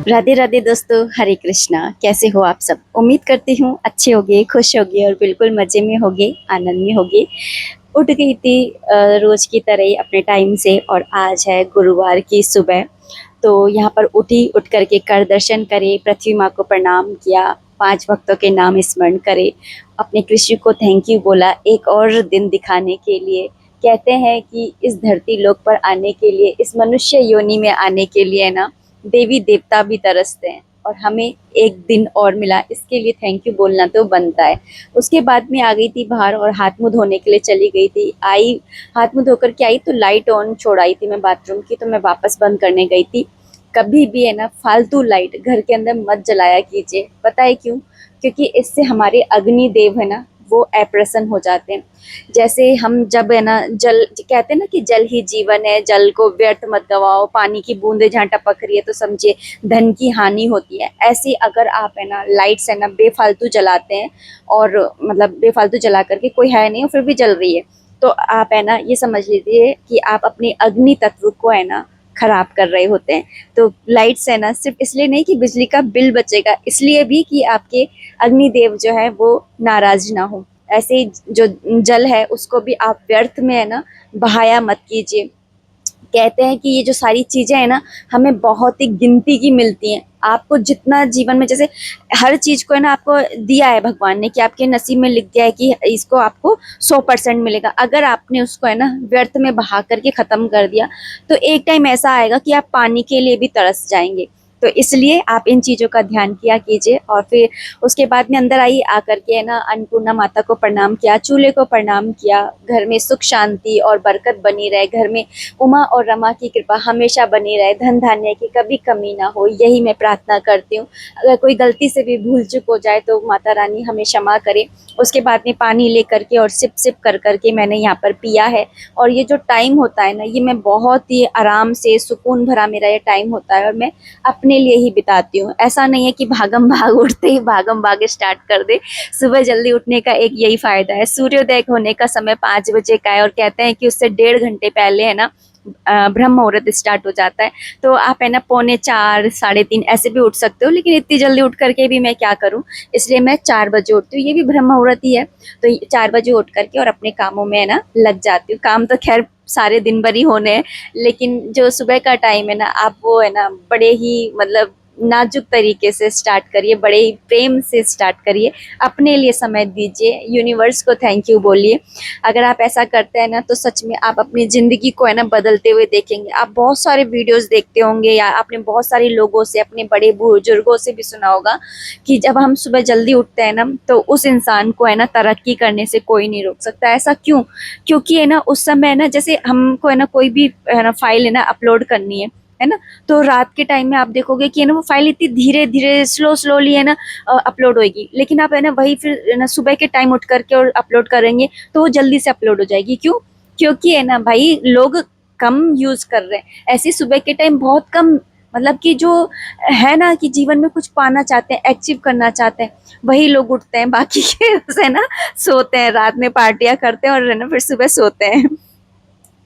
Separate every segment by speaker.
Speaker 1: राधे राधे दोस्तों, हरे कृष्णा। कैसे हो आप सब? उम्मीद करती हूँ अच्छे होगे, खुश होगे और बिल्कुल मज़े में होगे, आनंद में होगे। उठ गई थी रोज़ की तरह ही अपने टाइम से, और आज है गुरुवार की सुबह। तो यहाँ पर उठी, उठ करके कर दर्शन करे, पृथ्वी माँ को प्रणाम किया, 5 वक्तों के नाम स्मरण करे, अपने कृष्ण को थैंक यू बोला एक और दिन दिखाने के लिए। कहते हैं कि इस धरती लोक पर आने के लिए, इस मनुष्य योनि में आने के लिए ना देवी देवता भी तरसते हैं, और हमें एक दिन और मिला, इसके लिए थैंक यू बोलना तो बनता है। उसके बाद में आ गई थी बाहर और हाथ मुंह धोने के लिए चली गई थी। आई, हाथ मुंह धोकर के आई तो लाइट ऑन छोड़ाई थी मैं बाथरूम की, तो मैं वापस बंद करने गई थी। कभी भी है ना फालतू लाइट घर के अंदर मत जलाया कीजिए। पता है क्यों? क्योंकि इससे हमारे अग्नि देव है ना, वो अप्रसन्न हो जाते हैं। जैसे हम जब है ना जल कहते हैं ना कि जल ही जीवन है, जल को व्यर्थ मत गवाओ, पानी की बूंदे जहाँ टपक रही है तो समझिए धन की हानि होती है। ऐसे अगर आप है ना लाइट्स है ना बेफालतू जलाते हैं, और मतलब बेफालतू जला करके कोई है नहीं और फिर भी जल रही है, तो आप है ना ये समझ लीजिए कि आप अपने अग्नि तत्व को है ना खराब कर रहे होते हैं। तो लाइट्स है ना सिर्फ इसलिए नहीं कि बिजली का बिल बचेगा, इसलिए भी कि आपके अग्निदेव जो है वो नाराज ना हो। ऐसे ही जो जल है उसको भी आप व्यर्थ में है ना बहाया मत कीजिए। कहते हैं कि ये जो सारी चीजें हैं ना हमें बहुत ही गिनती की मिलती हैं। आपको जितना जीवन में, जैसे हर चीज को है ना आपको दिया है भगवान ने कि आपके नसीब में लिख दिया है कि इसको आपको 100% मिलेगा। अगर आपने उसको है ना व्यर्थ में बहा करके खत्म कर दिया, तो एक टाइम ऐसा आएगा कि आप पानी के लिए भी तरस जाएंगे। तो इसलिए आप इन चीज़ों का ध्यान किया कीजिए। और फिर उसके बाद में अंदर आई, आकर के है ना अन्नपूर्णा माता को प्रणाम किया, चूल्हे को प्रणाम किया। घर में सुख शांति और बरकत बनी रहे, घर में उमा और रमा की कृपा हमेशा बनी रहे, धन धान्य की कभी कमी ना हो, यही मैं प्रार्थना करती हूँ। अगर कोई गलती से भी भूल चूक हो जाए तो माता रानी हमें क्षमा करे। उसके बाद में पानी लेकर के और सिप सिप कर करके मैंने यहाँ पर पिया है। और ये जो टाइम होता है ना, ये मैं बहुत ही आराम से सुकून भरा मेरा ये टाइम होता है, और मैं अपने लिए ही बिताती हूँ। ऐसा नहीं है कि भागम भाग उठते ही भागम भाग स्टार्ट कर दे। सुबह जल्दी उठने का एक यही फायदा है। सूर्योदय होने का समय 5 बजे का है, और कहते हैं कि उससे 1.5 घंटे पहले है ना ब्रह्म मुहूर्त स्टार्ट हो जाता है। तो आप है ना 3:45 3:30 ऐसे भी उठ सकते हो, लेकिन इतनी जल्दी उठ करके भी मैं क्या करूं, इसलिए मैं 4 बजे उठती हूँ। ये भी ब्रह्म मुहूर्त ही है। तो 4 बजे उठ करके और अपने कामों में है ना लग जाती हूँ। काम तो खैर सारे दिन भर ही होने हैं, लेकिन जो सुबह का टाइम है ना, आप वो है ना बड़े ही मतलब नाजुक तरीके से स्टार्ट करिए, बड़े ही प्रेम से स्टार्ट करिए। अपने लिए समय दीजिए, यूनिवर्स को थैंक यू बोलिए। अगर आप ऐसा करते हैं ना तो सच में आप अपनी ज़िंदगी को है ना बदलते हुए देखेंगे। आप बहुत सारे वीडियोस देखते होंगे, या आपने बहुत सारे लोगों से, अपने बड़े बुजुर्गों से भी सुना होगा कि जब हम सुबह जल्दी उठते हैं ना तो उस इंसान को है ना तरक्की करने से कोई नहीं रोक सकता। ऐसा क्यों? क्योंकि है ना उस समय ना, जैसे हमको है ना कोई भी है ना फाइल है ना अपलोड करनी है ना, तो रात के टाइम में आप देखोगे कि है ना वो फाइल इतनी धीरे धीरे स्लोली है ना अपलोड होएगी। लेकिन आप है ना वही फिर है ना सुबह के टाइम उठ करके और अपलोड करेंगे तो वो जल्दी से अपलोड हो जाएगी। क्यों? क्योंकि है ना भाई लोग कम यूज कर रहे हैं। ऐसे सुबह के टाइम बहुत कम, मतलब कि जो है ना कि जीवन में कुछ पाना चाहते हैं, अचीव करना चाहते हैं, वही लोग उठते हैं। बाकी के है ना सोते हैं, रात में पार्टियां करते हैं और है ना फिर सुबह सोते हैं।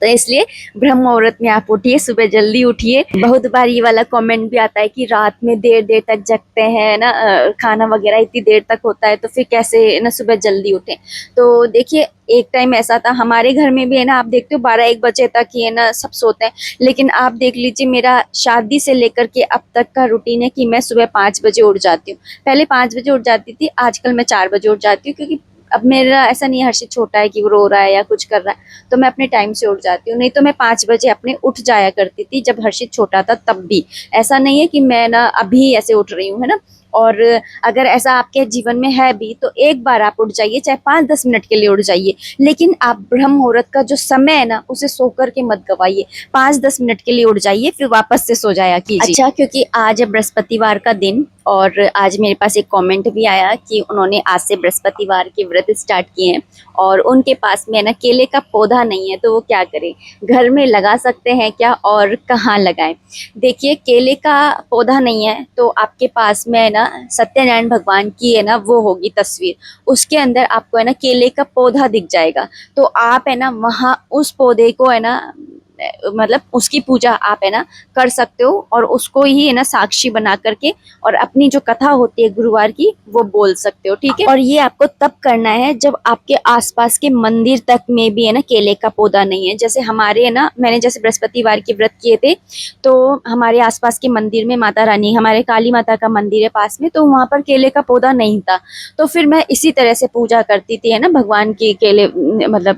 Speaker 1: तो इसलिए ब्रह्म मुहूर्त में आप उठिए, सुबह जल्दी उठिए। बहुत बार ये वाला कमेंट भी आता है कि रात में देर देर तक जगते हैं ना, खाना वगैरह इतनी देर तक होता है, तो फिर कैसे ना सुबह जल्दी उठें। तो देखिए एक टाइम ऐसा था हमारे घर में भी है ना, आप देखते हो 12-1 बजे तक ही है ना सब सोते हैं। लेकिन आप देख लीजिए मेरा शादी से लेकर के अब तक का रूटीन है कि मैं सुबह 5 बजे उठ जाती हूँ। पहले 5 बजे उठ जाती थी, आजकल मैं 4 बजे उठ जाती हूँ। क्योंकि अब मेरा ऐसा नहीं है हर्षित छोटा है कि वो रो रहा है या कुछ कर रहा है, तो मैं अपने टाइम से उठ जाती हूँ। नहीं तो मैं 5 बजे अपने उठ जाया करती थी जब हर्षित छोटा था तब भी। ऐसा नहीं है कि मैं ना अभी ऐसे उठ रही हूँ, है ना। और अगर ऐसा आपके जीवन में है भी तो एक बार आप उठ जाइए, चाहे 5-10 मिनट के लिए उठ जाइए, लेकिन आप ब्रह्म मुहूर्त का जो समय है ना उसे सो करके मत गवाइए। 5-10 मिनट के लिए उठ जाइए, फिर वापस से सो जाया कीजिए। अच्छा, क्योंकि आज है बृहस्पतिवार का दिन, और आज मेरे पास एक कमेंट भी आया कि उन्होंने आज से बृहस्पतिवार के व्रत स्टार्ट किए हैं, और उनके पास में ना केले का पौधा नहीं है, तो वो क्या करें, घर में लगा सकते हैं क्या और कहाँ लगाएं। देखिए केले का पौधा नहीं है तो आपके पास में है ना सत्यनारायण भगवान की है ना वो होगी तस्वीर, उसके अंदर आपको है ना केले का पौधा दिख जाएगा। तो आप है ना वहाँ उस पौधे को है ना मतलब उसकी पूजा आप है ना कर सकते हो, और उसको ही है ना साक्षी बना करके और अपनी जो कथा होती है गुरुवार की वो बोल सकते हो, ठीक है। और ये आपको तब करना है जब आपके आसपास के मंदिर तक में भी है ना केले का पौधा नहीं है। जैसे हमारे है ना, मैंने जैसे बृहस्पतिवार के व्रत किए थे, तो हमारे आसपास के मंदिर में माता रानी, हमारे काली माता का मंदिर है पास में, तो वहां पर केले का पौधा नहीं था। तो फिर मैं इसी तरह से पूजा करती थी है ना भगवान की केले, मतलब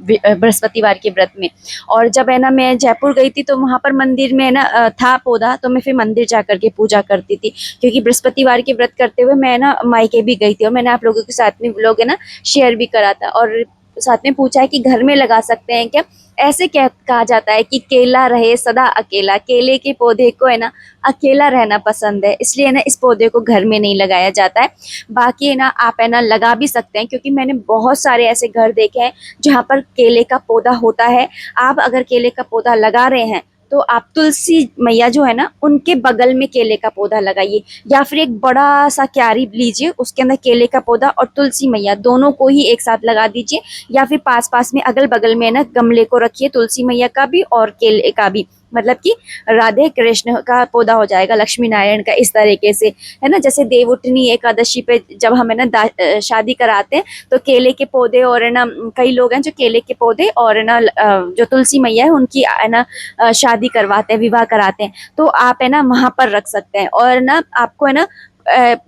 Speaker 1: बृहस्पतिवार के व्रत में। और जब है ना मैं जयपुर गई थी तो वहां पर मंदिर में है ना था पौधा, तो मैं फिर मंदिर जा करके पूजा करती थी, क्योंकि बृहस्पतिवार के व्रत करते हुए मैं ना मायके भी गई थी, और मैंने आप लोगों के साथ में व्लॉग है ना शेयर भी करा था। और साथ में पूछा है कि घर में लगा सकते हैं क्या। ऐसे कहा जाता है कि केला रहे सदा अकेला, केले के पौधे को है ना अकेला रहना पसंद है, इसलिए ना इस पौधे को घर में नहीं लगाया जाता है। बाकी है ना आप है ना लगा भी सकते हैं, क्योंकि मैंने बहुत सारे ऐसे घर देखे हैं जहाँ पर केले का पौधा होता है। आप अगर केले का पौधा लगा रहे हैं तो आप तुलसी मैया जो है ना उनके बगल में केले का पौधा लगाइए, या फिर एक बड़ा सा क्यारी लीजिए, उसके अंदर केले का पौधा और तुलसी मैया दोनों को ही एक साथ लगा दीजिए, या फिर पास पास में अगल बगल में ना गमले को रखिए, तुलसी मैया का भी और केले का भी, मतलब कि राधे कृष्ण का पौधा हो जाएगा, लक्ष्मी नारायण का, इस तरीके से है ना। जैसे देवउठनी एकादशी पे जब हम है ना शादी कराते हैं तो केले के पौधे, और है ना कई लोग हैं जो केले के पौधे और है ना जो तुलसी मैया है उनकी है ना शादी करवाते हैं, विवाह कराते हैं, तो आप है ना वहां पर रख सकते हैं। और ना आपको है ना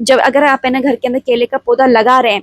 Speaker 1: जब अगर आप है ना घर के अंदर केले का पौधा लगा रहे हैं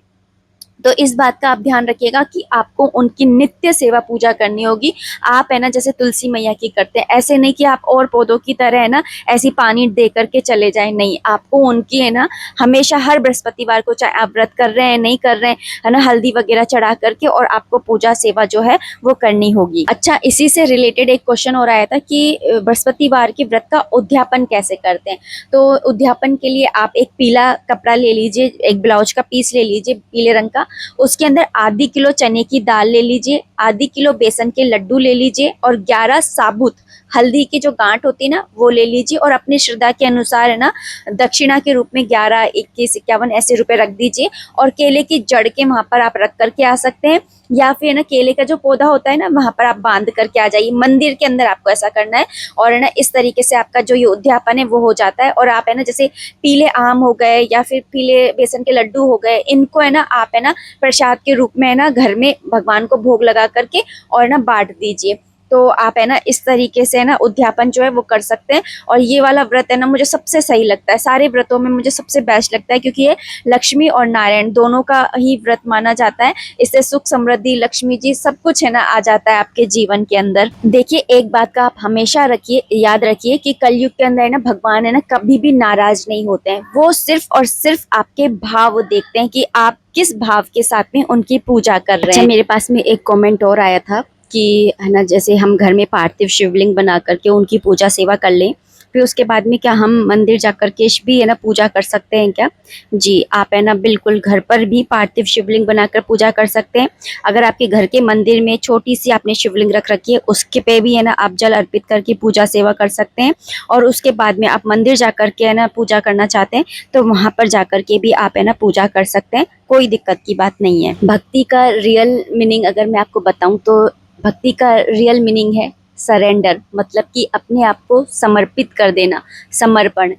Speaker 1: तो इस बात का आप ध्यान रखिएगा कि आपको उनकी नित्य सेवा पूजा करनी होगी। आप है ना जैसे तुलसी मैया की करते हैं, ऐसे नहीं कि आप और पौधों की तरह है ना ऐसी पानी दे करके चले जाएं, नहीं, आपको उनकी है ना हमेशा हर बृहस्पतिवार को, चाहे आप व्रत कर रहे हैं नहीं कर रहे हैं, है ना हल्दी वगैरह चढ़ा करके और आपको पूजा सेवा जो है वो करनी होगी। अच्छा, इसी से रिलेटेड एक क्वेश्चन और आया था कि बृहस्पतिवार के व्रत का उद्यापन कैसे करते हैं। तो उद्यापन के लिए आप एक पीला कपड़ा ले लीजिए, एक ब्लाउज का पीस ले लीजिए पीले रंग का, उसके अंदर आधी किलो चने की दाल ले लीजिए, आधी किलो बेसन के लड्डू ले लीजिए, और 11 साबुत हल्दी की जो गांठ होती है ना वो ले लीजिए, और अपनी श्रद्धा के अनुसार है ना दक्षिणा के रूप में 11, 21, 51 ऐसे रुपए रख दीजिए। और केले की जड़ के वहां पर आप रख करके आ सकते हैं, या फिर ना केले का जो पौधा होता है ना वहां पर आप बांध करके आ जाइए, मंदिर के अंदर आपको ऐसा करना है। और है ना इस तरीके से आपका जो ये उद्यापन है वो हो जाता है। और आप है ना जैसे पीले आम हो गए या फिर पीले बेसन के लड्डू हो गए, इनको है ना आप है ना प्रसाद के रूप में है ना घर में भगवान को भोग लगा करके और ना बांट दीजिए। तो आप है ना इस तरीके से है ना उद्यापन जो है वो कर सकते हैं। और ये वाला व्रत है ना मुझे सबसे सही लगता है, सारे व्रतों में मुझे सबसे बेस्ट लगता है, क्योंकि ये लक्ष्मी और नारायण दोनों का ही व्रत माना जाता है। इससे सुख समृद्धि लक्ष्मी जी सब कुछ है ना आ जाता है आपके जीवन के अंदर। देखिए, एक बात का आप हमेशा रखिए, याद रखिए कि कलयुग के अंदर है ना भगवान है ना कभी भी नाराज नहीं होते हैं, वो सिर्फ और सिर्फ आपके भाव देखते हैं कि आप किस भाव के साथ में उनकी पूजा कर रहे हैं। अच्छा, मेरे पास में एक कमेंट और आया था कि है ना जैसे हम घर में पार्थिव शिवलिंग बना करके उनकी पूजा सेवा कर लें, फिर उसके बाद में क्या हम मंदिर जा करके भी है ना पूजा कर सकते हैं क्या। जी, आप है ना बिल्कुल घर पर भी पार्थिव शिवलिंग बनाकर पूजा कर सकते हैं। अगर आपके घर के मंदिर में छोटी सी आपने शिवलिंग रख रखी है, उसके पे भी है ना आप जल अर्पित करके पूजा सेवा कर सकते हैं। और उसके बाद में आप मंदिर जा करके है ना पूजा करना चाहते हैं तो वहां पर जा करके भी आप है ना पूजा कर सकते हैं, कोई दिक्कत की बात नहीं है। भक्ति का रियल मीनिंग अगर मैं आपको बताऊं तो भक्ति का रियल मीनिंग है सरेंडर, मतलब कि अपने आप को समर्पित कर देना, समर्पण,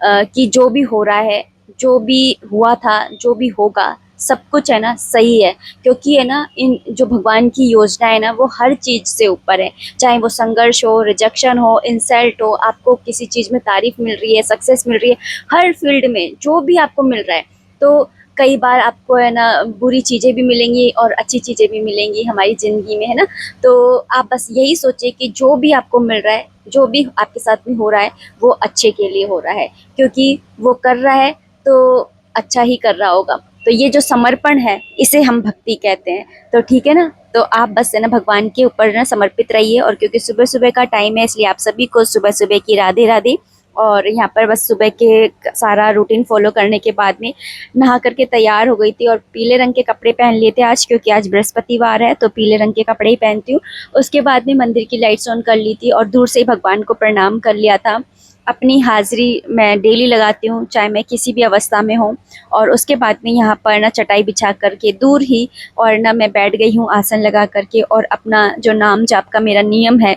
Speaker 1: कि जो भी हो रहा है, जो भी हुआ था, जो भी होगा, सब कुछ है ना सही है। क्योंकि है ना इन जो भगवान की योजना है ना वो हर चीज से ऊपर है, चाहे वो संघर्ष हो, रिजेक्शन हो, इंसल्ट हो, आपको किसी चीज में तारीफ मिल रही है, सक्सेस मिल रही है, हर फील्ड में जो भी आपको मिल रहा है, तो कई बार आपको है ना बुरी चीज़ें भी मिलेंगी और अच्छी चीज़ें भी मिलेंगी हमारी ज़िंदगी में, है ना। तो आप बस यही सोचिए कि जो भी आपको मिल रहा है, जो भी आपके साथ में हो रहा है, वो अच्छे के लिए हो रहा है, क्योंकि वो कर रहा है तो अच्छा ही कर रहा होगा। तो ये जो समर्पण है इसे हम भक्ति कहते हैं। तो ठीक है ना, तो आप बस है ना भगवान के ऊपर ना समर्पित रहिए। और क्योंकि सुबह सुबह का टाइम है इसलिए आप सभी को सुबह सुबह की राधे राधे। और यहाँ पर बस सुबह के सारा रूटीन फॉलो करने के बाद में नहा करके तैयार हो गई थी, और पीले रंग के कपड़े पहन लिए थे आज, क्योंकि आज बृहस्पतिवार है तो पीले रंग के कपड़े ही पहनती हूँ। उसके बाद में मंदिर की लाइट्स ऑन कर ली थी और दूर से ही भगवान को प्रणाम कर लिया था। अपनी हाजिरी मैं डेली लगाती हूँ, चाहे मैं किसी भी अवस्था में हूँ। और उसके बाद में यहाँ पर ना चटाई बिछा करके दूर ही और ना मैं बैठ गई हूँ आसन लगा करके, और अपना जो नाम जाप का मेरा नियम है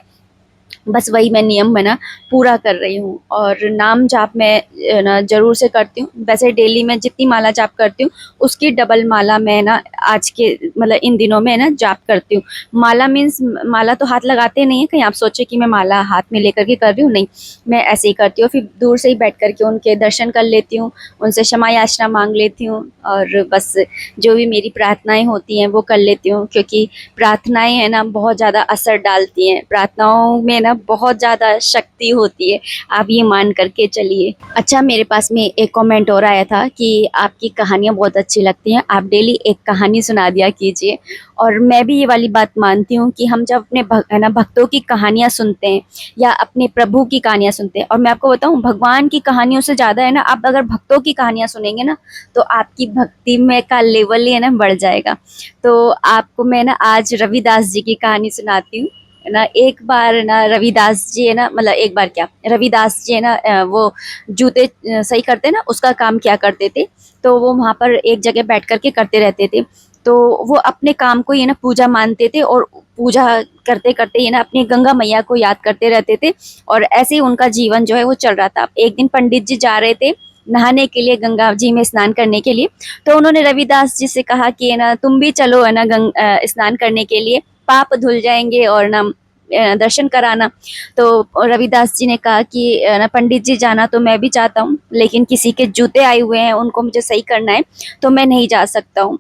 Speaker 1: बस वही मैं नियम है ना पूरा कर रही हूँ। और नाम जाप मैं ना ज़रूर से करती हूँ। वैसे डेली मैं जितनी माला जाप करती हूँ उसकी डबल माला मैं ना आज के मतलब इन दिनों में ना जाप करती हूँ। माला मीन्स माला तो हाथ लगाते नहीं है, कहीं आप सोचे कि मैं माला हाथ में लेकर के कर रही हूँ, नहीं, मैं ऐसे ही करती हूँ। फिर दूर से ही बैठ करके उनके दर्शन कर लेती हूँ, उनसे क्षमा याचना मांग लेती हूँ और बस जो भी मेरी प्रार्थनाएं होती हैं वो कर लेती हूँ, क्योंकि प्रार्थनाएं है ना बहुत ज़्यादा असर डालती हैं। प्रार्थनाओं में ना बहुत ज़्यादा शक्ति होती है, आप ये मान करके चलिए। अच्छा, मेरे पास में एक कमेंट और आया था कि आपकी कहानियाँ बहुत अच्छी लगती हैं, आप डेली एक कहानी सुना दिया कीजिए। और मैं भी ये वाली बात मानती हूँ कि हम जब अपने है ना भक्तों की कहानियाँ सुनते हैं या अपने प्रभु की कहानियाँ सुनते हैं, और मैं आपको बताऊँ भगवान की कहानियों से ज़्यादा है ना आप अगर भक्तों की कहानियाँ सुनेंगे ना तो आपकी भक्ति में का लेवल ही है ना बढ़ जाएगा। तो आपको मैं ना आज रविदास जी की कहानी सुनाती हूँ। है ना, एक बार ना रविदास जी है ना, मतलब एक बार क्या, रविदास जी है ना वो जूते सही करते ना उसका काम क्या करते थे। तो वो वहाँ पर एक जगह बैठ करके करते रहते थे। तो वो अपने काम को ये ना पूजा मानते थे और पूजा करते करते ये ना अपनी गंगा मैया को याद करते रहते थे। और ऐसे ही उनका जीवन जो है वो चल रहा था। एक दिन पंडित जी जा रहे थे नहाने के लिए, गंगा जी में स्नान करने के लिए। तो उन्होंने रविदास जी से कहा कि है ना तुम भी चलो है ना स्नान करने के लिए, पाप धुल जाएंगे और ना दर्शन कराना। तो रविदास जी ने कहा कि ना पंडित जी जाना तो मैं भी चाहता हूँ, लेकिन किसी के जूते आए हुए हैं उनको मुझे सही करना है तो मैं नहीं जा सकता हूँ।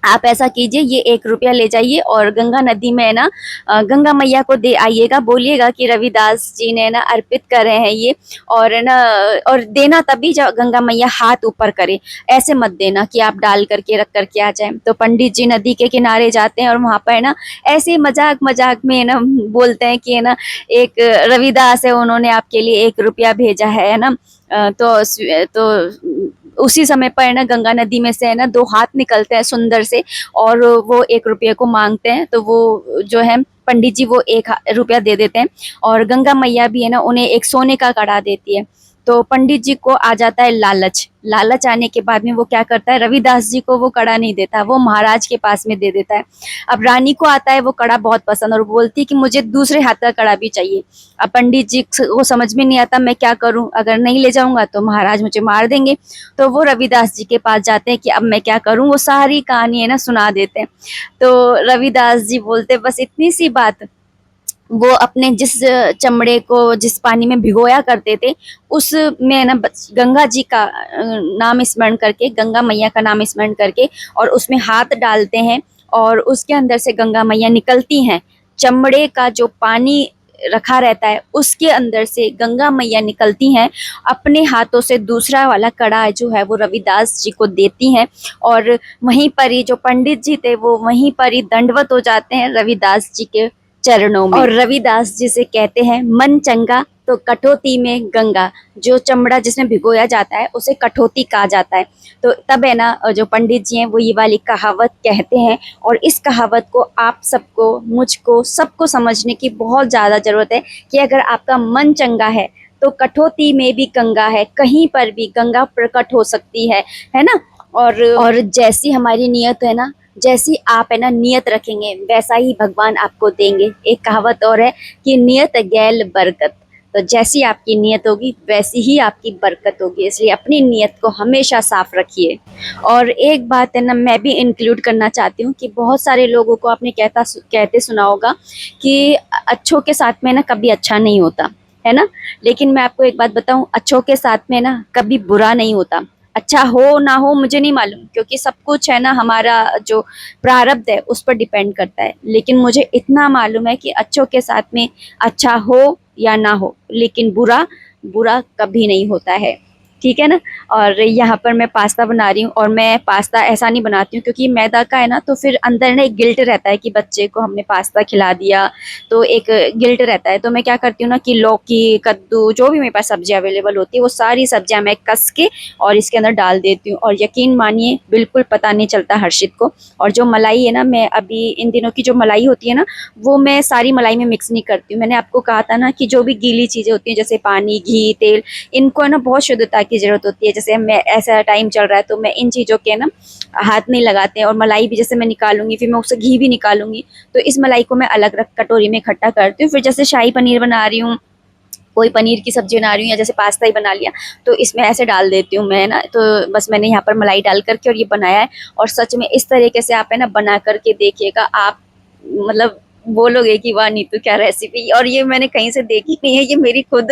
Speaker 1: आप ऐसा कीजिए, ये 1 रुपया ले जाइए और गंगा नदी में ना गंगा मैया को दे आइएगा, बोलिएगा कि रविदास जी ने ना अर्पित करे हैं ये। और ना और देना तभी जब गंगा मैया हाथ ऊपर करे, ऐसे मत देना कि आप डाल करके रख करके आ जाए। तो पंडित जी नदी के किनारे जाते हैं और वहाँ पर ना ऐसे मजाक मजाक में ना बोलते हैं कि है ना एक रविदास है, उन्होंने आपके लिए 1 रुपया भेजा है ना। तो उसी समय पर ना गंगा नदी में से है ना 2 हाथ निकलते हैं सुंदर से, और वो 1 रुपये को मांगते हैं। तो वो जो है पंडित जी वो 1 रुपया दे देते हैं और गंगा मैया भी है ना उन्हें एक सोने का कड़ा देती है। तो पंडित जी को आ जाता है लालच। लालच आने के बाद में वो क्या करता है, रविदास जी को वो कड़ा नहीं देता, वो महाराज के पास में दे देता है। अब रानी को आता है वो कड़ा बहुत पसंद और बोलती है कि मुझे दूसरे हाथ का कड़ा भी चाहिए। अब पंडित जी को समझ में नहीं आता मैं क्या करूं, अगर नहीं ले जाऊंगा तो महाराज मुझे मार देंगे। तो वो रविदास जी के पास जाते हैं कि अब मैं क्या करूं, वो सारी कहानी है ना सुना देते हैं। तो रविदास जी बोलते बस इतनी सी बात, वो अपने जिस चमड़े को जिस पानी में भिगोया करते थे उसमें ना गंगा जी का नाम स्मरण करके, गंगा मैया का नाम स्मरण करके और उसमें हाथ डालते हैं और उसके अंदर से गंगा मैया निकलती हैं। चमड़े का जो पानी रखा रहता है उसके अंदर से गंगा मैया निकलती हैं, अपने हाथों से दूसरा वाला कड़ा जो है वो रविदास जी को देती हैं। और वहीं पर ही जो पंडित जी थे वो वहीं पर ही दंडवत हो जाते हैं रविदास जी के चरणों में। और रविदास जी से कहते हैं मन चंगा तो कठौती में गंगा, जो चमड़ा जिसमें भिगोया जाता है उसे कठौती कहा जाता है। तो तब है ना जो पंडित जी हैं वो ये वाली कहावत कहते हैं। और इस कहावत को आप सबको, मुझको, सबको समझने की बहुत ज़्यादा ज़रूरत है कि अगर आपका मन चंगा है तो कठौती में भी गंगा है, कहीं पर भी गंगा प्रकट हो सकती है ना। और जैसी हमारी नियत है ना, जैसी आप है ना नियत रखेंगे वैसा ही भगवान आपको देंगे। एक कहावत और है कि नियत गैल बरकत, तो जैसी आपकी नियत होगी वैसी ही आपकी बरकत होगी, इसलिए अपनी नियत को हमेशा साफ रखिए। और एक बात है ना मैं भी इंक्लूड करना चाहती हूँ कि बहुत सारे लोगों को आपने कहते सुना होगा कि अच्छों के साथ में ना कभी अच्छा नहीं होता, है ना। लेकिन मैं आपको एक बात बताऊं, अच्छों के साथ में ना कभी बुरा नहीं होता। अच्छा हो ना हो मुझे नहीं मालूम, क्योंकि सब कुछ है ना हमारा जो प्रारब्ध है उस पर डिपेंड करता है। लेकिन मुझे इतना मालूम है कि अच्छों के साथ में अच्छा हो या ना हो, लेकिन बुरा बुरा कभी नहीं होता है, ठीक है ना। और यहाँ पर मैं पास्ता बना रही हूँ और मैं पास्ता ऐसा नहीं बनाती हूँ क्योंकि मैदा का है ना, तो फिर अंदर ना एक गिल्ट रहता है कि बच्चे को हमने पास्ता खिला दिया, तो एक गिल्ट रहता है। तो मैं क्या करती हूँ ना कि लौकी, कद्दू, जो भी मेरे पास सब्जियाँ अवेलेबल होती है वो सारी सब्जियाँ मैं कस के और इसके अंदर डाल देती हूँ। और यकीन मानिए बिल्कुल पता नहीं चलता हर्षित को। और जो मलाई है ना, मैं अभी इन दिनों की जो मलाई होती है ना वो मैं सारी मलाई में मिक्स नहीं करती हूँ। मैंने आपको कहा था ना कि जो भी गीली चीज़ें होती हैं जैसे पानी, घी, तेल, इनको है ना बहुत शुद्धता की ज़रूरत होती है। जैसे मैं ऐसा टाइम चल रहा है तो मैं इन चीज़ों के ना हाथ नहीं लगाते हैं। और मलाई भी जैसे मैं निकालूंगी, फिर मैं उससे घी भी निकालूंगी, तो इस मलाई को मैं अलग रख कटोरी में इकट्ठा करती हूँ। फिर जैसे शाही पनीर बना रही हूँ, कोई पनीर की सब्जी बना रही हूँ, या जैसे पास्ता ही बना लिया, तो इसमें ऐसे डाल देती हूँ मैं ना। तो बस मैंने यहाँ पर मलाई डाल करके और ये बनाया है। और सच में इस तरीके से आप है ना बना करके देखिएगा, आप मतलब बोलोगे कि वाह नीतू क्या रेसिपी। और ये मैंने कहीं से देखी नहीं है, ये मेरी खुद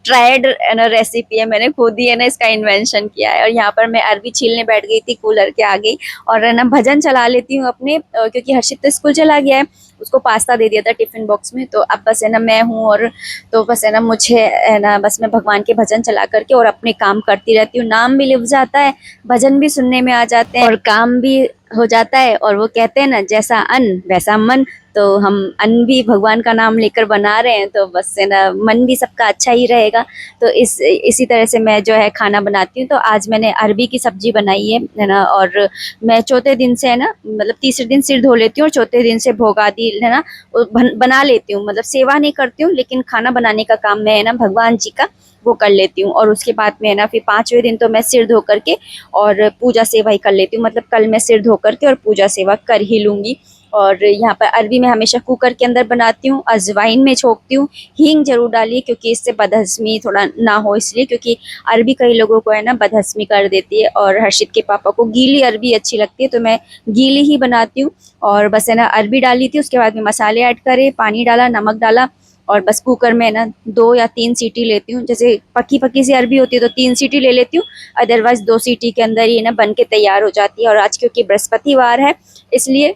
Speaker 1: ट्राइड ना रेसिपी है, मैंने खुद ही है ना इसका इन्वेंशन किया है। और यहाँ पर मैं अरबी छीलने बैठ गई थी कूलर के आगे, और है ना भजन चला लेती हूँ अपने, क्योंकि हर्षित तो स्कूल चला गया है, उसको पास्ता दे दिया था टिफिन बॉक्स में। तो अब बस है ना मैं हूँ, और तो बस है ना मुझे है ना बस मैं भगवान के भजन चला करके और अपने काम करती रहती हूँ। नाम भी लिव जाता है, भजन भी सुनने में आ जाते हैं, और काम भी हो जाता है। और वो कहते हैं ना जैसा अन्न वैसा मन, तो हम अन्न भी भगवान का नाम लेकर बना रहे हैं, तो बस है ना मन भी सबका अच्छा ही रहेगा। तो इसी तरह से मैं जो है खाना बनाती हूँ। तो आज मैंने अरबी की सब्जी बनाई है ना। और मैं चौथे दिन से है ना, मतलब तीसरे दिन सिर धो लेती हूँ और चौथे दिन से भोग आदि है ना वो बना लेती हूँ। मतलब सेवा नहीं करती हूँ, लेकिन खाना बनाने का काम मैं है ना भगवान जी का वो कर लेती हूँ। और उसके बाद में है ना फिर पांचवें दिन तो मैं सिर धो करके और पूजा सेवा ही कर लेती हूँ। मतलब कल मैं सिर धो करके और पूजा सेवा कर ही लूँगी। और यहाँ पर अरबी में हमेशा कुकर के अंदर बनाती हूँ, अजवाइन में छोंकती हूँ, हींग जरूर डालिए क्योंकि इससे बदहजमी थोड़ा ना हो इसलिए, क्योंकि अरबी कई लोगों को है ना बदहजमी कर देती है। और हर्षित के पापा को गीली अरबी अच्छी लगती है, तो मैं गीली ही बनाती हूँ। और बस है ना अरबी डाली थी, उसके बाद में मसाले ऐड करे, पानी डाला, नमक डाला, और बस कुकर में ना 2 या 3 सीटी लेती हूँ। जैसे पकी पकी सी अरबी होती है तो 3 सीटी ले लेती हूँ, अदरवाइज 2 सीटी के अंदर ही ना बन के तैयार हो जाती है। और आज क्योंकि बृहस्पतिवार है, इसलिए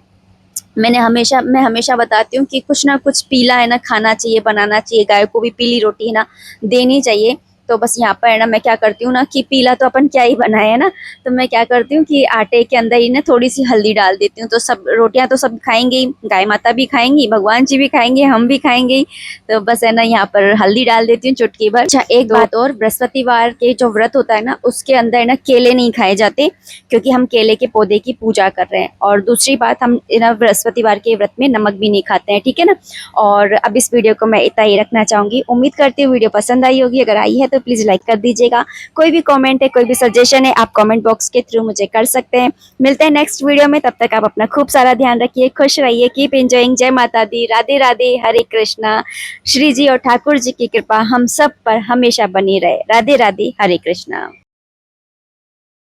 Speaker 1: मैं हमेशा बताती हूँ कि कुछ ना कुछ पीला है ना खाना चाहिए, बनाना चाहिए। गाय को भी पीली रोटी है ना देनी चाहिए। तो बस यहाँ पर है ना मैं क्या करती हूँ ना कि पीला तो अपन क्या ही बनाए है ना, तो मैं क्या करती हूँ कि आटे के अंदर ही ना थोड़ी सी हल्दी डाल देती हूँ। तो सब रोटियां तो सब खाएंगे ही, गाय माता भी खाएंगी, भगवान जी भी खाएंगे, हम भी खाएंगे ही। तो बस है ना यहाँ पर हल्दी डाल देती हूँ चुटकी भर। अच्छा एक बात और, बृहस्पतिवार के जो व्रत होता है ना उसके अंदर ना केले नहीं खाए जाते, क्योंकि हम केले के पौधे की पूजा कर रहे हैं। और दूसरी बात, हम ना बृहस्पतिवार के व्रत में नमक भी नहीं खाते हैं, ठीक है ना। और अब इस वीडियो को मैं इतना ही रखना चाहूंगी। उम्मीद करती हूँ वीडियो पसंद आई होगी, अगर आई है तो प्लीज लाइक कर दीजिएगा। कोई भी कमेंट है, कोई भी सजेशन है, आप कमेंट बॉक्स के थ्रू मुझे कर सकते हैं। मिलते हैं नेक्स्ट वीडियो में, तब तक आप अपना खूब सारा ध्यान रखिए, खुश रहिए, कीप एंजॉइंग। जय माता दी, राधे राधे, हरे कृष्णा। श्री जी और ठाकुर जी की कृपा हम सब पर हमेशा बनी रहे। राधे राधे, हरे कृष्णा।